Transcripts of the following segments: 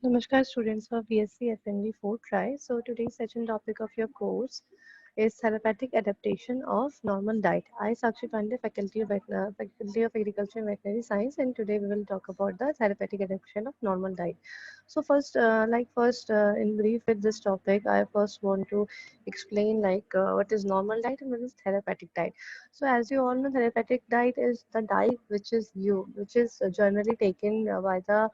Namaskar students of BSc FND 4 Try. So today's session topic of your course is therapeutic adaptation of normal diet. I Sakshi Pandey, Faculty of Agriculture and Veterinary Science, and today we will talk about the therapeutic adaptation of normal diet. So first, in brief with this topic, I first want to explain what is normal diet and what is therapeutic diet. So as you all know, therapeutic diet is the diet which is generally taken by the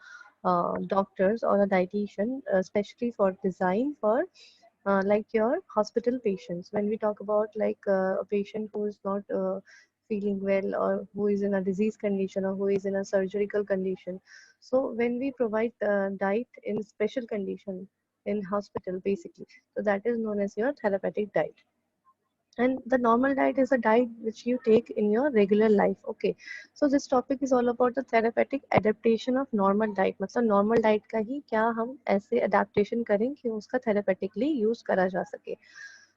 doctors or a dietitian, especially for design for like your hospital patients. When we talk about a patient who is not feeling well or who is in a disease condition or who is in a surgical condition. So when we provide diet in special condition in hospital basically, so that is known as your therapeutic diet. And the normal diet is a diet which you take in your regular life. Okay, so this topic is all about the therapeutic adaptation of normal diet. मतलब normal diet का ही क्या हम ऐसे adaptation करें कि उसका therapeutically use करा जा सके.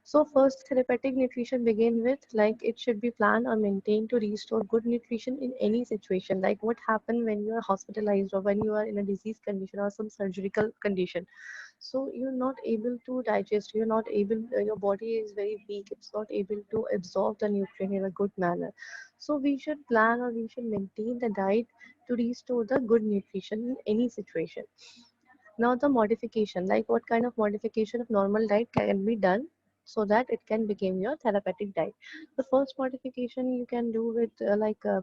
So first, therapeutic nutrition begin with like it should be planned or maintained to restore good nutrition in any situation. Like what happened when you are hospitalized or when you are in a disease condition or some surgical condition. So you're not able to digest. You're not able. Your body is very weak. It's not able to absorb the nutrient in a good manner. So we should plan or we should maintain the diet to restore the good nutrition in any situation. Now the modification, like what kind of modification of normal diet can be done so that it can become your therapeutic diet. The first modification you can do with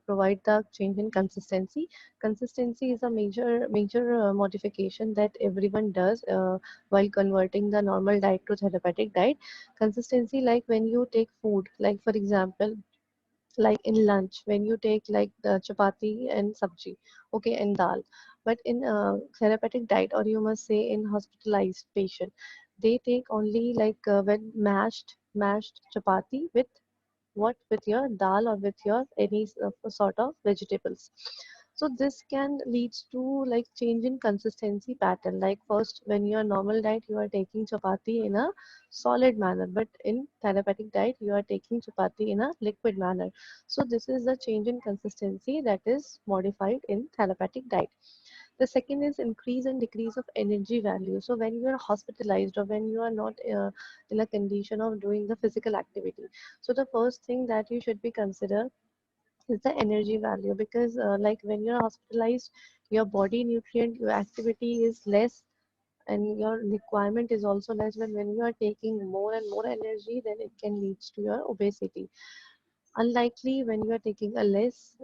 provide the change in consistency. Consistency is a major modification that everyone does while converting the normal diet to therapeutic diet. Consistency, like when you take food, like for example, like in lunch when you take like the chapati and sabji, okay, and dal. But in therapeutic diet, or you must say in hospitalized patient, they take only when mashed chapati with what, with your dal or with your any sort of vegetables. So this can leads to like change in consistency pattern. Like first, when you are normal diet, you are taking chapati in a solid manner, but in therapeutic diet, you are taking chapati in a liquid manner. So this is the change in consistency that is modified in therapeutic diet. The second is increase and decrease of energy value. So when you are hospitalized or when you are not in a condition of doing the physical activity, so the first thing that you should be consider is the energy value, because like when you're hospitalized, your body nutrient, your activity is less and your requirement is also less. When you are taking more and more energy, then it can lead to your obesity. Unlikely when you are taking a less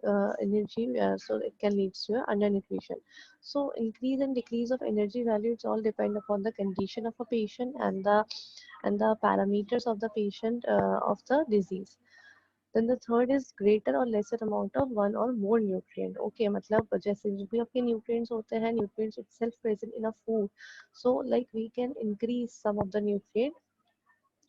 energy, so it can lead to your undernutrition. So increase and decrease of energy value, it's all depend upon the condition of a patient and the parameters of the patient of the disease. Then the third is greater or lesser amount of one or more nutrient. Okay, मतलब जैसे जो भी आपके nutrients होते हैं, nutrients itself present in a food. So like we can increase some of the nutrient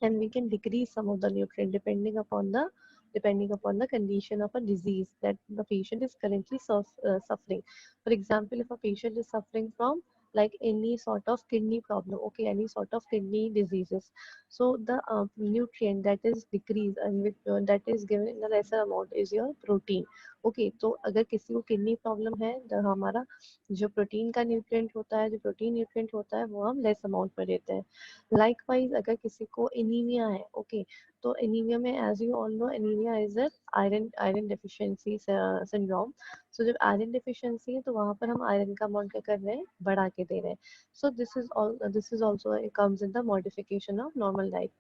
and we can decrease some of the nutrient depending upon the condition of a disease that the patient is currently suffering. For example, if a patient is suffering from like any sort of kidney problem, okay, any sort of kidney diseases, so the nutrient that is decreased and that is given in a lesser amount is your protein. Okay, तो अगर किसी को kidney problem है तो हमारा जो protein का nutrient होता है, जो प्रोटीन न्यूट्रिएंट होता है, वो हम लेस अमाउंट में देते हैं. Likewise, अगर किसी को एनीमिया है, ओके, तो एनीमिया में as you all know anaemia is a iron deficiency syndrome. So जब आयरन डेफिशिएंसी है तो वहाँ पर हम आयरन का अमाउंट क्या कर रहे हैं, बढ़ा के दे रहे हैं. So this is also comes in the modification of normal diet.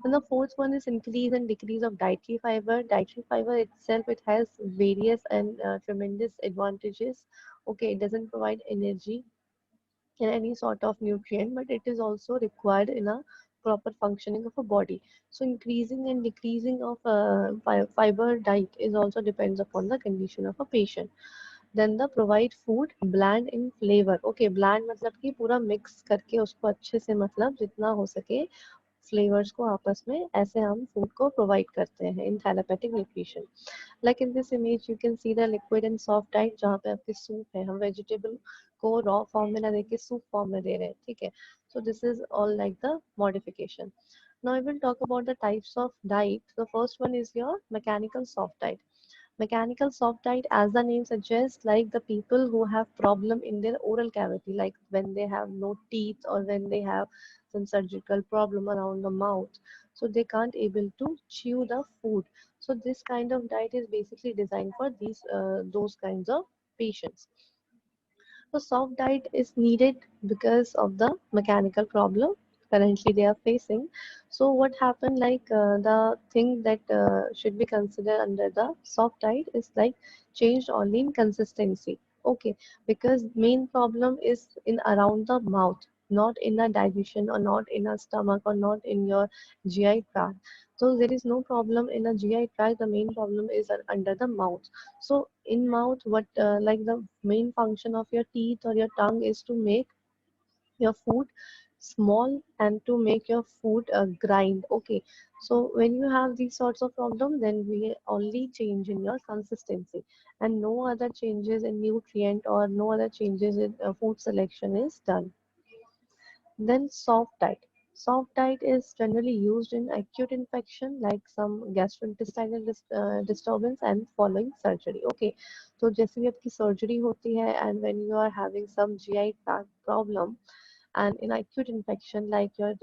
And the fourth one is increase and decrease of dietary fiber. Dietary fiber itself, it has various and tremendous advantages. Okay, it doesn't provide energy in any sort of nutrient, but it is also required in a proper functioning of a body. So increasing and decreasing of fiber diet is also depends upon the condition of a patient. Then the provide food bland in flavor. Okay, bland मतलब कि पूरा mix करके उसको अच्छे से, मतलब जितना हो सके फ्लेवर्स को आपस में ऐसे हम फूड को प्रोवाइड करते हैं in therapeutic nutrition. Like in this image you can see the liquid and soft diet, जहाँ पे आपके सूप है, हम वेजिटेबल को रॉ फॉर्म में ना देके सूप फॉर्म में दे रहे हैं, ठीक है. So this is all like the modification. Now I will talk about the types of diet. The first one is your mechanical soft diet. Mechanical soft diet, as the name suggests, like the people who have problem in their oral cavity, like when they have no teeth or when they have some surgical problem around the mouth, so they can't able to chew the food. So this kind of diet is basically designed for those kinds of patients. So soft diet is needed because of the mechanical problem currently they are facing. So what happened, like the thing that should be considered under the soft diet is like changed only in consistency. Okay, because main problem is in around the mouth, not in a digestion or not in a stomach or not in your GI tract. So there is no problem in a GI tract. The main problem is under the mouth. So in mouth, what like the main function of your teeth or your tongue is to make your food small and to make your food grind. Okay, so when you have these sorts of problem, then we only change in your consistency, and no other changes in nutrient or no other changes in food selection is done. Then soft diet. Soft diet is generally used in acute infection like some gastrointestinal disturbance and following surgery. Okay, तो जैसे भी आपकी surgery होती है and when you are having some GI tract problem and in acute infection like your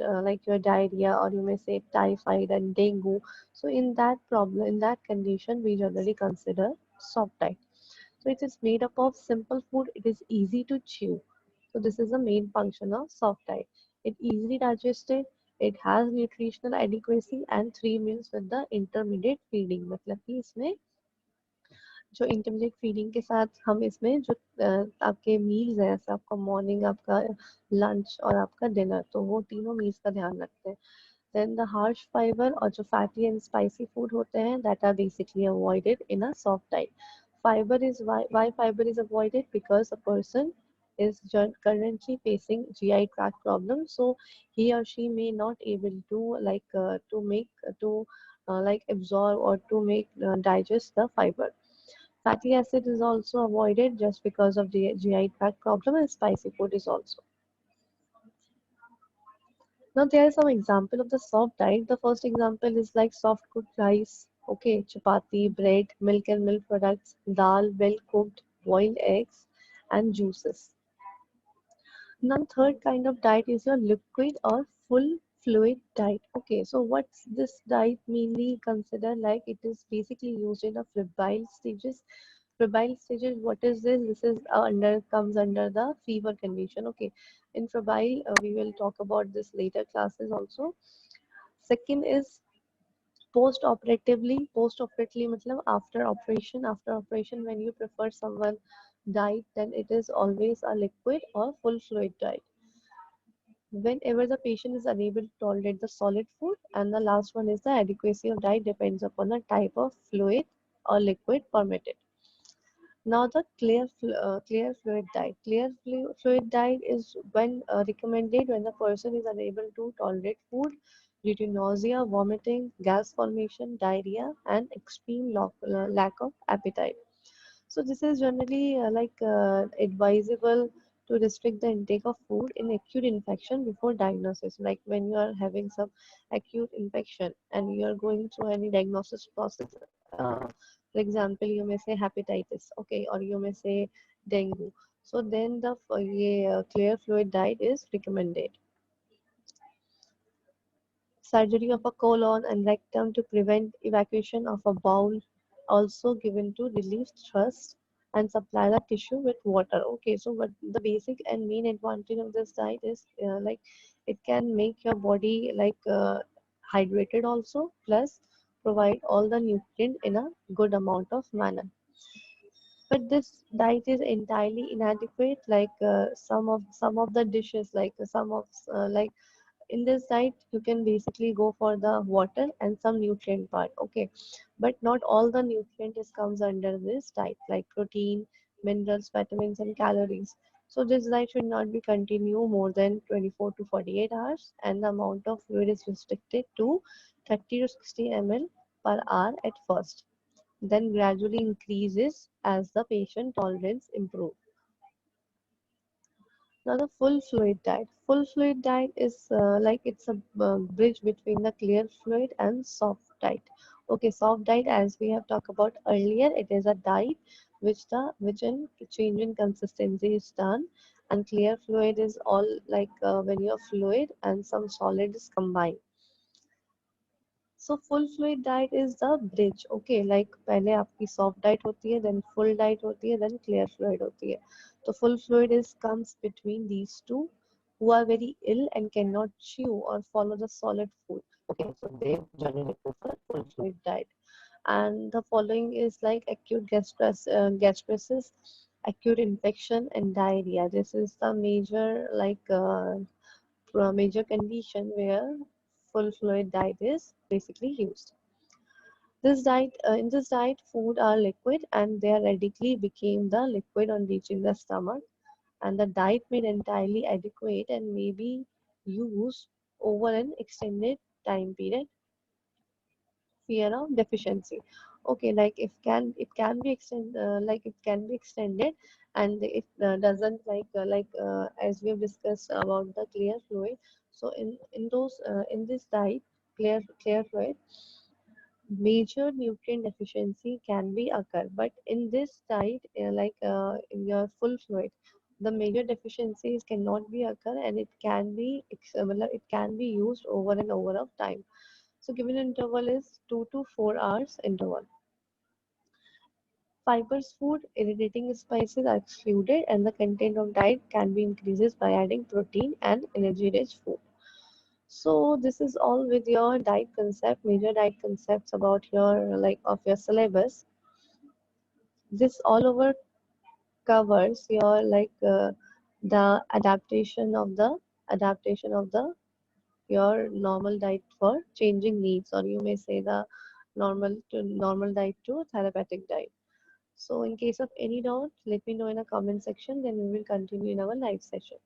diarrhea or you may say typhoid and dengue, so in that problem in that condition we generally consider soft diet. So it is made up of simple food. It is easy to chew. So this is the main function of soft diet. It easily digested. It has nutritional adequacy and 3 meals with the intermediate feeding. मतलब कि इसमें जो intermediate feeding के साथ हम इसमें जो आपके मील्स हैं, जैसे आपका मॉर्निंग, आपका लंच और आपका डिनर, तो वो तीनों मील्स का ध्यान रखते हैं. Then the harsh fiber or जो fatty and spicy food होते हैं that are basically avoided in a soft diet. Fiber is why fiber is avoided because a person is currently facing GI tract problems, so he or she may not able to to make to like absorb or to make digest the fiber. Fatty acid is also avoided just because of the GI tract problem, and spicy food is also. Now there are some example of the soft diet. The first example is like soft cooked rice, okay, chapati, bread, milk and milk products, dal, well cooked, boiled eggs, and juices. Now, third kind of diet is your liquid or full fluid diet. Okay, so what's this diet mainly considered like? It is basically used in a febrile stages. Febrile stages, what is this? This is under comes under the fever condition. Okay, in febrile, we will talk about this later classes also. Second is post-operatively मतलब after operation when you prefer someone diet, then it is always a liquid or full fluid diet whenever the patient is unable to tolerate the solid food. And the last one is the adequacy of diet depends upon the type of fluid or liquid permitted. Now the clear fluid diet. Fluid diet is when recommended when the person is unable to tolerate food due to nausea, vomiting, gas formation, diarrhea, and extreme lack of appetite. So this is generally advisable to restrict the intake of food in acute infection before diagnosis. Like when you are having some acute infection and you are going through any diagnosis process. For example, you may say hepatitis, okay, or you may say dengue. So then the clear fluid diet is recommended. Surgery of a colon and rectum to prevent evacuation of a bowel, also given to relieve thirst and supply the tissue with water. Okay, so what the basic and main advantage of this diet is like it can make your body hydrated also, plus provide all the nutrient in a good amount of manner. But this diet is entirely inadequate. Some of the dishes, like in this diet you can basically go for the water and some nutrient part, okay, but not all the nutrient is comes under this diet like protein, minerals, vitamins and calories. So this diet should not be continue more than 24 to 48 hours, and the amount of fluid is restricted to 30 to 60 ml per hour at first, then gradually increases as the patient tolerance improves. Now the full fluid diet. Full fluid diet is like it's a bridge between the clear fluid and soft diet. Okay, soft diet, as we have talked about earlier, it is a diet which in change in consistency is done, and clear fluid is all like when your fluid and some solid is combined. So full fluid diet is the bridge. Okay, like पहले आपकी soft diet होती है, then full diet होती है, then clear fluid होती है. So full fluid is comes between these two who are very ill and cannot chew or follow the solid food. Okay, so they generally prefer full fluid diet. And the following is like acute gastritis, acute infection, and diarrhea. This is the major major condition where full fluid diet is basically used. In this diet, food are liquid and they readily became the liquid on reaching the stomach, and the diet made entirely adequate and may be used over an extended time period. Fear of deficiency. Okay, like if can it can be extended, and it doesn't as we have discussed about the clear fluid. So in this diet, clear fluid, major nutrient deficiency can be occur, but in this diet, in your full fluid, the major deficiencies cannot be occur, and it can be used over and over of time. So given interval is 2 to 4 hours interval. Fibers food, irritating spices are excluded, and the content of diet can be increases by adding protein and energy-rich food. So this is all with your diet concept, major diet concepts about your of your syllabus. This all over covers your the adaptation of the your normal diet for changing needs, or you may say the normal diet to therapeutic diet. So in case of any doubt, let me know in a comment section, then we will continue in our live session.